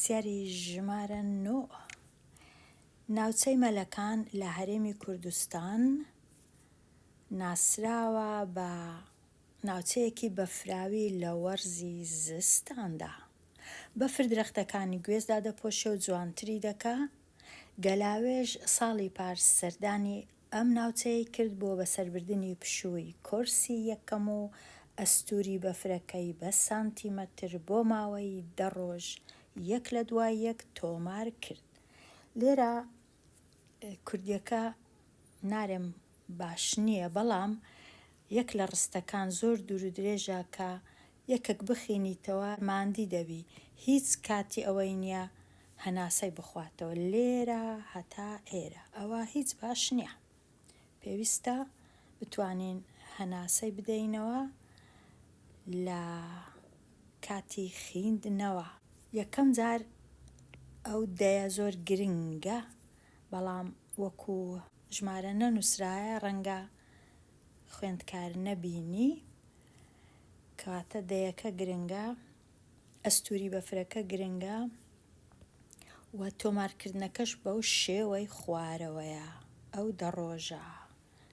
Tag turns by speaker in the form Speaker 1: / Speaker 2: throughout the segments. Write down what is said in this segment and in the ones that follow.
Speaker 1: پرسیاری ژمارە 9 ناوچەی مەلەکان لە هەرێمی کوردستان ناسراوە بە ناوچەیەکی بەفراوی لە وەرزی زستاندا. بەفر درەختەکانی گوێزدا دەپۆشێ و جوانتری دەکا. گەلاوێژ ساڵی پاش سەردانی ئەم ناوچەی کرد بۆ بەسەربردنی پشووی کۆرسی یەکەم و ئەستووری بەفرەکەی بە سانتیمەتر بۆ ماوەی 10 ڕۆژ یەک لە دوای یەک تۆمار کرد. لێرە کوردیەکە نارێم باش نییە، بەڵام یەک لە ڕستەکان زۆر دوور و درێژە کە یەکێک بخینیتەوە ماندی دەبی، هیچ کاتی ئەوەی نییە هەناسەی بخواتەوە. لێرە هەتا ئێرە ئەوە هیچ باش نییە، پێویستە بتوانین هەناسەی بدەینەوە لە کاتی خیندنەوە. یەکەم جار ئەو دەیە زۆر گرنگە، بەڵام وەکو ژمارە نەنووسرایە ڕەنگە خوێندکار نەبینی، کەواتە دەیەکە گرنگە، ئەستووری بەفرەکە گرنگە و تۆمارکردنەکەش بەو شێوەی خوارەوەیە. ئەو 10 ڕۆژە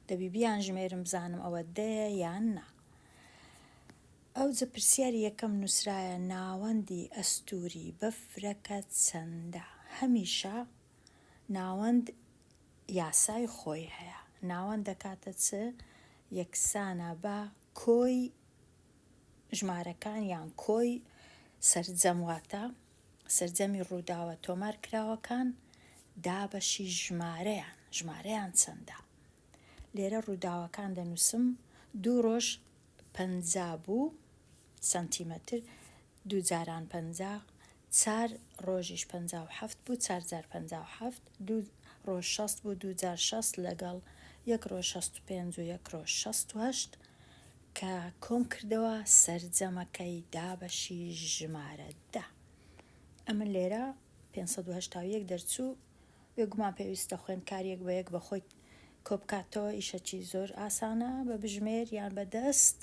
Speaker 1: دەبی بیان ژمێرم بزانم ئەوە دەیە یان نا. ئەو جە پرسیاری یەکەم نووسرایە ناوەندی ئەستووری بەفرەکە چەندە؟ هەمیشە ناوەند یاسای خۆی هەیە. ناوەند دەکاتە چ؟ یەکسانە بە کۆی ژمارەکان یان کۆی سەرجەمواتە سەرجەمی ڕووداوە تۆمار کراوەکان دابەشی ژمارەیان چەندە. لێرە ڕووداوەکان دەنووسم 2 ڕۆژ 50 بوو سانتیمەتر، 2 جاران 50، 4 ڕۆژیش 57 بوو، 4 جار 57، 2 ڕۆژ 60 بوو، 2 جار 60 لەگەڵ 1 ڕۆژ 65 و 1 ڕۆژ 68 کە کۆم کردەوە سەرجەمەکەی دابەشی ژمارە 10. ئەمە لێرە 581 دەرچوو. بێگومان پێویستە خوێندکاریەک بە یەک بەخۆی کۆبکاتەوە، ئیشەکی زۆر ئاسانە بە بژمێر یان بە دەست.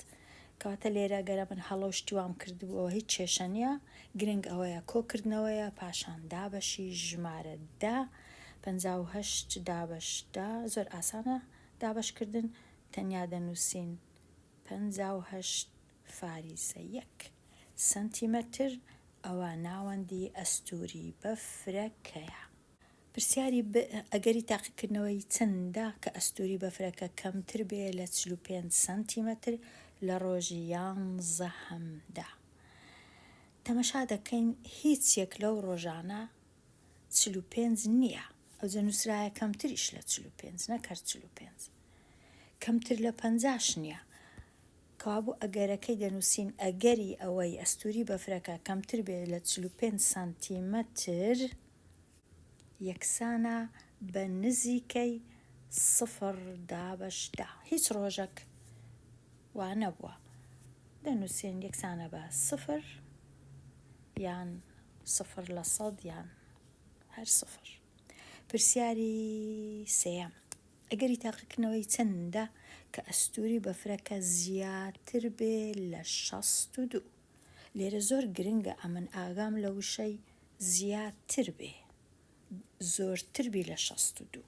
Speaker 1: کەواتە لێرە گەرە من هەڵەوشتی وام کردبووەوە هیچ کێشە نییە، گرنگ ئەوەیە کۆکردنەوەیە، پاشان دابەشی ژمارە 10. 58 دابەش 10 زۆر ئاسانە دابەشکردن، تەنیا دەنووسین 58 فاریزە 1 سانتیمەتر. ئەوە ناوەندی ئەستووری بەفرەکەیە. پرسیاری ئەگەری تاقیکردنەوەی چەندە کە ئەستووری بەفرەکە کەمتر بێ لە 45 سانتیمەتر لە ڕۆژی 11دا. تەمەشا دەکەین هیچ یەک لەو ڕۆژانە 45 نییە. ئەو جە نووسرایە کەمتریش لە 45 نەکەر 45، کەمتر لە 50 نییە. کەوابوو ئەگەرەکەی دەنووسین ئەگەری ئەوەی ئەستووری بەفرەکە کەمتر بێ لە 45 سانتیمەتر یەکسانە بە نزیکەی 0 دابەش 10. هیچ ڕۆژێک وا نەبووە، دەنووسین یەکسانە بە 0 یان 0 لە 100 یان هەر 0. پرسیاری سێەم ئەگەری تاقیکردنەوەی چەندە کە ئەستووری بەفرەکە زیاتر بێ لە 62. لێرە زۆر گرنگە ئەمن ئاگام لە وشەی زیاتر بێ، زۆرتر بی لە 62.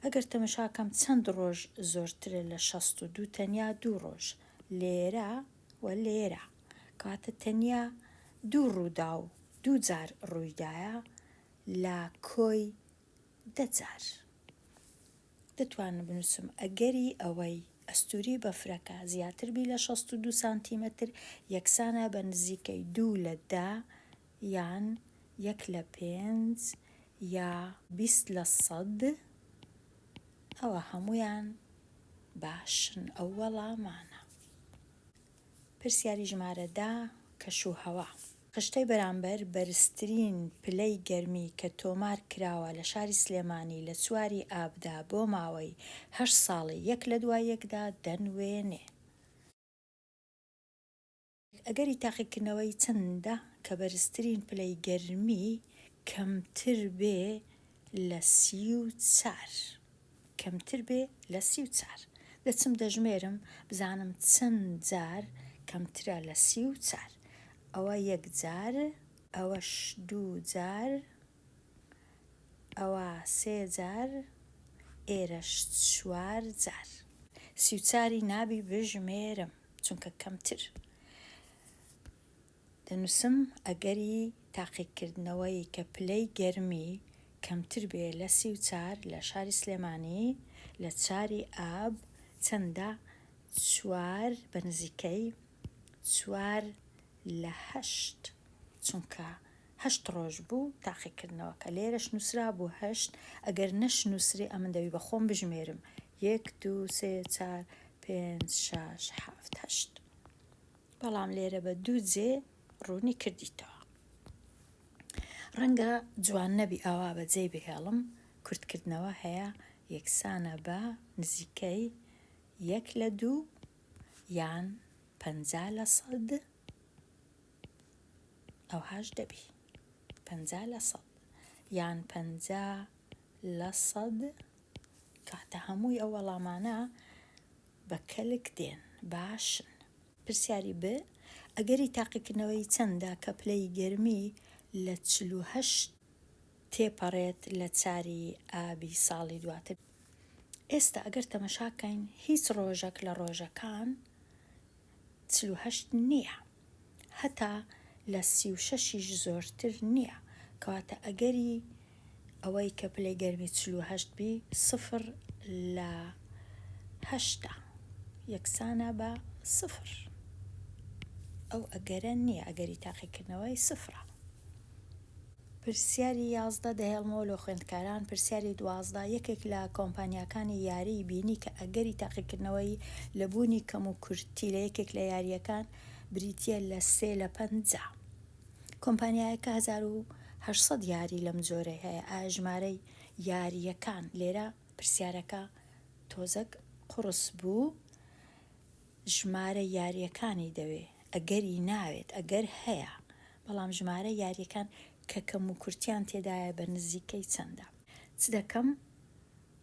Speaker 1: ئەگەر تەمەشاکەم چەند ڕۆژ زۆرترە لە 62 تەنیا 2 ڕۆژ. لێرە و لێرە کاتە تەنیا 2 ڕوودا و 2 جار ڕوویدایە لە کۆی 10 جار. دەتوانم بنووسم ئەگەری ئەوەی ئەستووری بەفرەکە زیاتر بی لە 62 سانتیمەتر یەکسانە بە نزیکەی 2 لە 10 یان 1 لە 5 یا 20 لە 100. ئەوە هەمویان باشن، ئەو وەڵامانە. پرسیاری ژمارە 10 کەشوهەوا. خشتەی بەرامبەر بەرزترین پلەی گەرمی کە تۆمار کراوە لە شاری سلێمانی لە 4 ئابدا بۆ ماوەی 8 ساڵی یەک لە دوای یەکدا دەنوێنێ. ئەگەری تاقیکردنەوەی چەندە کە بەرزترین پلەی گەرمی کەمتر بێ لە 34. کەمتر بێ لە 34. دەچم دەژمێرم بزانم چەند جار کەمترە لە 34. ئەوە 1 جار، ئەوەش 2 جار، ئەوە 3 جار، ئێرەش 4 جار. 34 نابی بژمێرم چونکە کەمتر. دەنووسم ئەگەری تاقیکردنەوەی کە پلەی گەرمی کەمتر بێ لە 34 لە شاری سلێمانی لە 4 ئاب چەندە؟ 4 بە نزیکەی 4 لە 8 چونکە 8 ڕۆژ بوو تاقیکردنەوە کە لێرەش نووسرا بوو 8 ئەگەر نەش نووسری ئەمن دەوی بە خۆم بژمێرم 1 2 3 4 5 6 7 8 بەڵام لێرە بە 2 جێ ڕوونی کردیتەوە. ڕەنگە جوان نەبی ئاوا بەجێ بهێڵم کورتکردنەوە هەیە یەکسانە بە نزیکەی 1 لە 2 یان 50 لە 100 ئەوهاش دەبی 50 لە 100 یان 50 لە 100 کاتە هەمووی ئەو وەڵامانە بە کەلک دێن باشن. پرسیاری ب ئەگەری تاقیکردنەوەی چەندە کە پلەی گەرمی لە 48 تێپەڕێت لە 4 ئابی ساڵی دواتر. ئێستا ئەگەر تەمەشاکەین هیچ ڕۆژێک لە ڕۆژەکان 48 نییە، هەتا لە 36 زۆرتر نییە، کەواتە ئەگەری ئەوەی کە پلەی گەرمی 48 بی 0 لە 8 یەکسانە بە 0. ئەو ئەگەرە نییە، ئەگەری تاقیکردنەوەی 0. پرسیاری 11 دەهێڵمەوە لە خوێندکاران. پرسیاری 12 یەکێک لە کۆمپانیاکانی یاری بینی کە ئەگەری تاقیکردنەوەی لە بوونی کەم و کورتی لە یەکێک لە یاریەکان بریتیە لە 3 لە 50. کۆمپانیایەکە 1800 یاری لەم جۆرەی هەیە. ئایا ژمارەی یاریەکان لێرە پرسیارەکە تۆزەک قڕس بوو ژمارە یاریەکانی دەوێ ئەگەری ناوێت ئەگەر هەیە، بەڵام ژمارە یاریەکان کە کەم و کورتیان تێدایە بە نزیکەی چەندە. چ دەکەم؟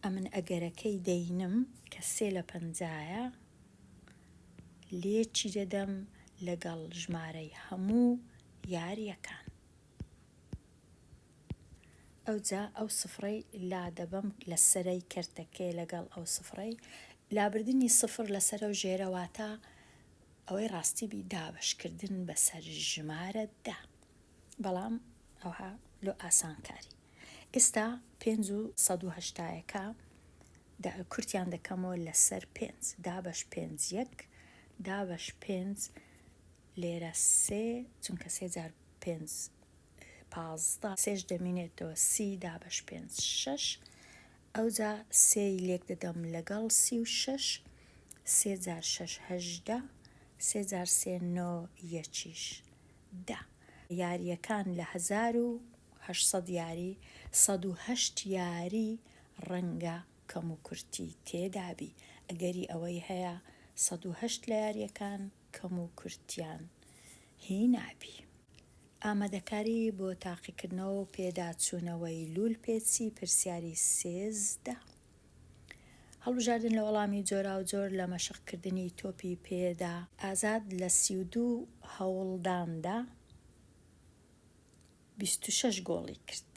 Speaker 1: ئەمن ئەگەرەکەی دەینم کە 3 لە 50ە لێ چی دەدەم لەگەڵ ژمارەی هەموو یاریەکان. ئەوجا ئەو سفرەی لا دەبەم لە سەرەی کەرتەکەی لەگەڵ ئەو سفرەی لابردنی 0 لەسەر و ژێرەواتە ئەوەی ڕاستی بی دابشکردن بەسەر ژمارە دا، بەڵام ئەوها لۆ ئاسانکاری. ئێستا 580ەکە کورتیان دەکەمەوە لەسەر 5 دابش 5 1 دابش 5 لێرە 3 چونکە 3 جار 5 15 سێش دەمینێتەوە 30 دابش 5 6 ئەوجا 3 لێک دەدەم لەگەڵ 36 3 جار 6 18 3 جار 3 9 یەکیش 10. یاریەکان لە 1800 یاری 108 یاری ڕەنگە کەم و کورتی تێدابی. ئەگەری ئەوەی هەیە 108 لە یاریەکان کەم و کورتیان هی نابی. ئامادەکاری بۆ تاقیکردنەوە و پێداچوونەوەی لول پێچی. پرسیاری 13 هەڵبژاردن لە وەڵامی جۆرا و جۆر لە مەشقکردنی تۆپی پێدا ئازاد لە 32 هەوڵداندا 26 گۆڵی کرد.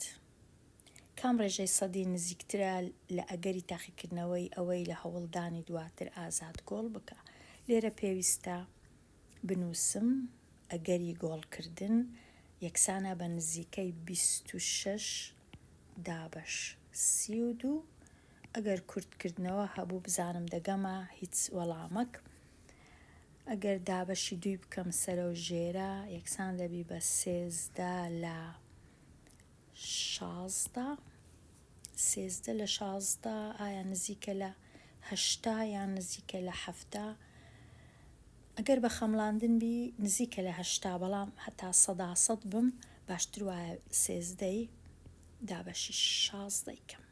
Speaker 1: کام ڕێژەی سەدی نزیکترە لە ئەگەری تاقیکردنەوەی ئەوەی لە هەوڵدانی دواتر ئازاد گۆڵ بکە؟ لێرە پێویستە بنووسم ئەگەری گۆڵکردن یەکسانە بە نزیکەی 26 دابش 32. ئەگەر کورتکردنەوە هەبوو بزانم دەگەمە هیچ وەڵامەک. ئەگەر دابەشی 2 بکەم سەرە و ژێرە یەکسان دەبی بە 13 لە 16. 13 لە 16 ئایا نزیکە لە 8 یان نزیکە لە 7؟ ئەگەر بە خەمڵاندن بی نزیکە لە 8 بەڵام هەتا 100% بم باشتر وایە 13 دابەشی 16 کەم.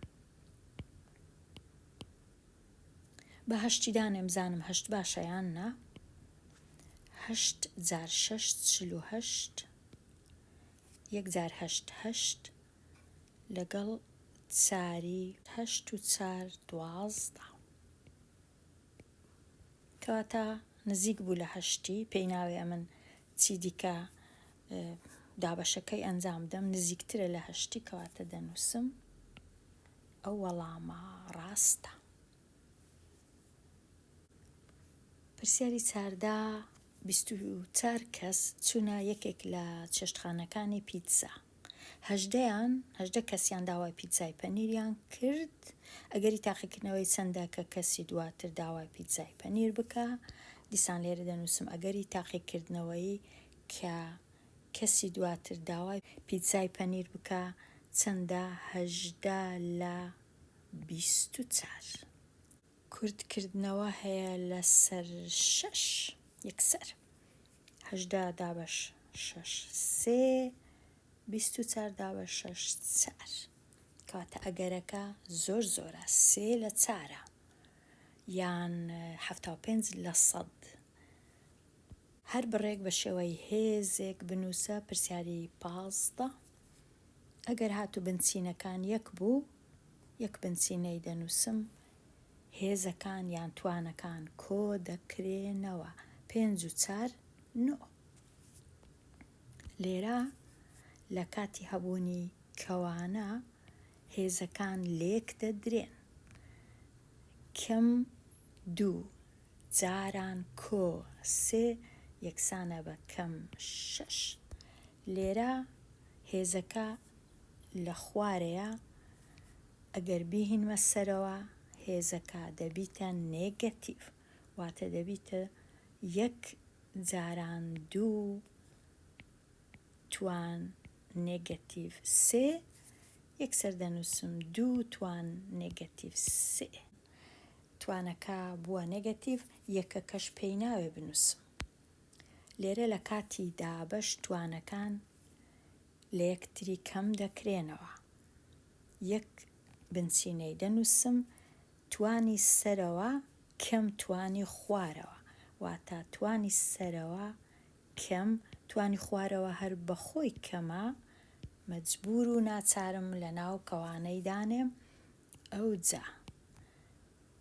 Speaker 1: بە هەشتی دانێم بزانم 8 باشە یان نا. 8 جار 6 48 1 جار 8 8 لەگەڵ 4 8 و 4 12 کەواتە نزیک بوو لە 8 پێی ناوێ ئەمن چی دیکە دابەشەکەی ئەنجام دەم نزیکترە لە 8 کەواتە دەنووسم ئەو وەڵامە ڕاستە. پرسیاری 14 24 کەس چوونە یەکێک لە چێشتخانەکانی پیتزا. 18 کەسیان داوای پیتزای پەنیریان کرد. ئەگەری تاقیکردنەوەی چەندە کە کەسی دواتر داوای پیتزای پەنیر بکە. دیسان لێرە دەنووسم ئەگەری تاقیکردنەوەی کە کەسی دواتر داوای پیتزای پەنیر بکە چەندە 18 لە 24. کوردکردنەوە هەیە لەسەر 6 یەکسەر. 18 دابەش 6 3 24 دابەش 6 4. کەواتە ئەگەرەکە زۆر زۆرە 3 لە 4 یان 75 لە 100. هەر بڕێک بە شێوەی هێزێک بنووسە پرسیاری 15. ئەگەر هاتوو بنچینەکان یەک بوو یەک بنچینەی دەنووسم هێزەکان یان توانەکان کۆ دەکرێنەوە 5 و 4 9. لێرە لە کاتی هەبوونی کەوانە هێزەکان لێک دەدرێن. کەم 2 جاران کۆ 3 یەکسانە بە کەم 6. لێرە هێزەکە لە خوارەیە ئەگەر بیهینمە سەرەوە هێزەکە دەبیتە نێگەتیڤ واتە دەبیتە 1 جاران 2 توان نێگەتیڤ 3 یەکسەر دەنووسم 2 توان نێگەتیڤ 3. توانەکە بووە نێگەتیڤ یەکەکەش پێی ناوێ بنووسم. لێرە لە کاتی دابەش توانەکان لە یەکتری کەم دەکرێنەوە. یەک بنچینەی دەنووسم توانی سەرەوە کەم توانی خوارەوە واتە توانی سەرەوە کەم توانی خوارەوە هەر بەخۆی کەمە مەجبور و ناچارم لە ناو کەوانەی دانێم ئەو جا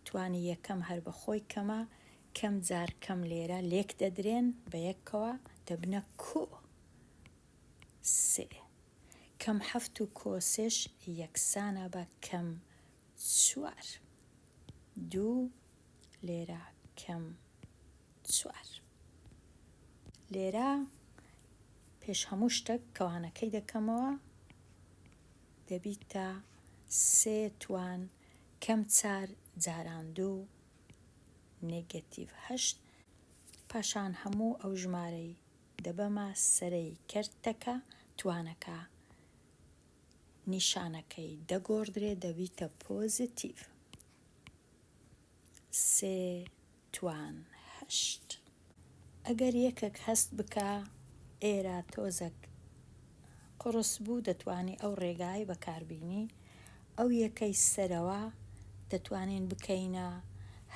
Speaker 1: توانی یەکەم هەر بەخۆی کەمە کەم جار کەم لێرە لێک دەدرێن بە یەکەوە دەبنە کۆ 3. کەم 7 و کۆ 3ش یەکسانە بە کەم 4 2 لێرە کەم 4. لێرە پێش هەموو شتێک کەوانەکەی دەکەمەوە دەبیتە 3 توان کەم 4 جاران 2 نێگەتیڤ 8. پاشان هەموو ئەو ژمارەی دەبەمە سەرەی کەرتەکە توانەکە نیشانەکەی دەگۆڕدرێ دەبیتە پۆزیتیڤ 3 توان 8. ئەگەر یەکێک هەست بکە ئێرە تۆزێک قڕس بوو دەتوانی ئەو ڕێگای بەکاربینی ئەو یەکەی سەرەوە دەتوانین بکەینە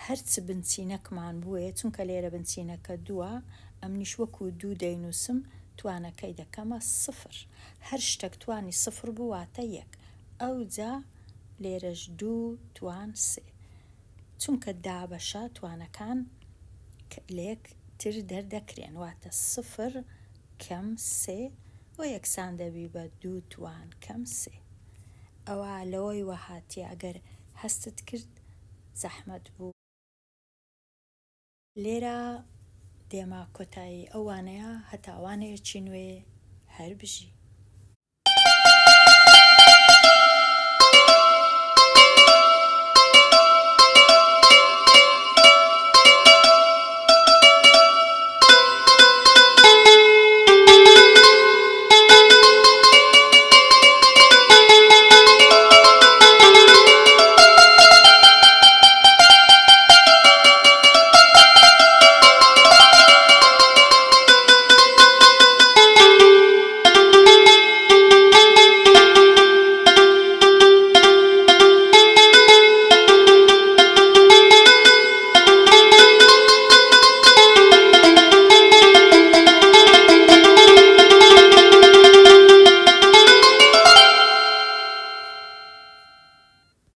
Speaker 1: هەرچ بنچینەکمان بووێ چونکە لێرە بنچینەکە 2 ئەمنیش وەکو 2 دەینووسم توانەکەی دەکەمە 0. هەر شتێک توانی 0 بوو واتە 1 ئەو جا لێرەش 2 توان 3 چونکە دابەشە توانەکان لە یەکتر دەردەکرێن واتە 0 کەم 3 و یەکسان دەبی بە 2 توان کەم 3. ئەوە لەوەی وەهاتیە ئەگەر هەستت کرد زەحمەت بوو. لێرە دێمە کۆتایی ئەوانەیە هەتاوانەیەکی نوێ هەر بژی.